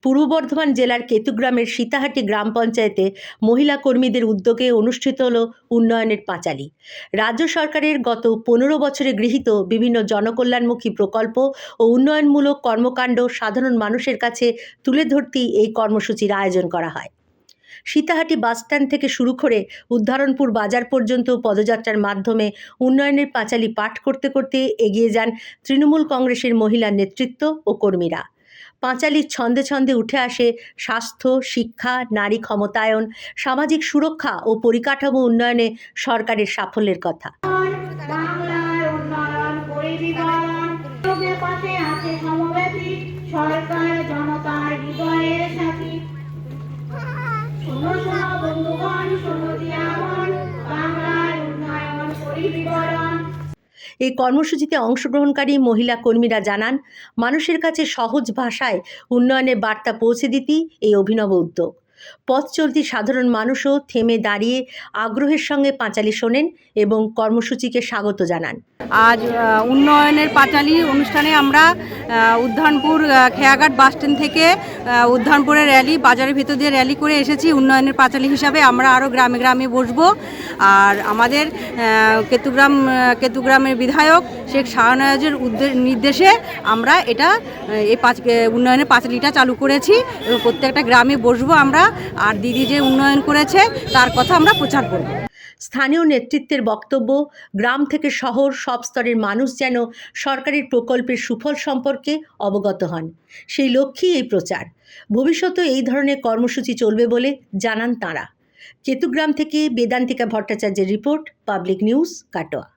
পূর্ব বর্ধমান জেলার কেতুগ্রামের সীতাহাটি গ্রাম পঞ্চায়েতে মহিলা কর্মীদের উদ্যোগে অনুষ্ঠিত হল উন্নয়নের পাঁচালী। রাজ্য সরকারের গত 15 বছরে গৃহীত বিভিন্ন জনকল্যাণমুখী প্রকল্প ও উন্নয়নমূলক কর্মকাণ্ড সাধারণ মানুষের কাছে তুলে ধরতেই এই কর্মসূচির আয়োজন করা হয়। সীতাহাটি বাসস্ট্যান্ড থেকে শুরু করে উদ্ধারণপুর বাজার পর্যন্ত পদযাত্রার মাধ্যমে উন্নয়নের পাঁচালী পাঠ করতে করতে এগিয়ে যান তৃণমূল কংগ্রেসের মহিলা নেতৃত্ব ও কর্মীরা। পাঁচালীর ছন্দে ছন্দে উঠে আসে স্বাস্থ্য, শিক্ষা, নারী ক্ষমতায়ন, সামাজিক সুরক্ষা ও পরিকাঠামো উন্নয়নে সরকারের সাফল্যের কথা। এই কর্মসূচিতে অংশগ্রহণকারী মহিলা কর্মীরা জানান, মানুষের কাছে সহজ ভাষায় উন্নয়নের বার্তা পৌঁছে দিতেই এই অভিনব উদ্যোগ। পথ চলতি সাধারণ মানুষও থেমে দাঁড়িয়ে আগ্রহের সঙ্গে পাঁচালী শোনেন এবং কর্মসূচিকে স্বাগত জানান। আজ উন্নয়নের পাঁচালী অনুষ্ঠানে আমরা উদ্ধারণপুর খেয়াঘাট বাসস্ট্যান্ড থেকে উদ্ধারণপুরের র্যালি, বাজারের ভিতর দিয়ে র্যালি করে এসেছি। উন্নয়নের পাঁচালী হিসাবে আমরা আরও গ্রামে গ্রামে বসবো। আর আমাদের কেতুগ্রামের বিধায়ক শেখ শাহনওয়াজের নির্দেশে আমরা এই উন্নয়নের পাঁচালীটা চালু করেছি এবং প্রত্যেকটা গ্রামে বসবো আমরা, আর দিদি যে উন্নয়ন করেছে তার কথা আমরা প্রচার করব। স্থানীয় নেতৃত্বের বক্তব্য, গ্রাম থেকে শহর সব স্তরের মানুষ যেন সরকারের প্রকল্পের সুফল সম্পর্কে অবগত হন, সেই লক্ষ্যেই এই প্রচার। ভবিষ্যতে এই ধরনের কর্মসূচি চলবে বলে জানান তাঁরা। কেতুগ্রাম থেকে বেদান্তিকা ভট্টাচার্যের রিপোর্ট, পাবলিক নিউজ, কাটোয়া।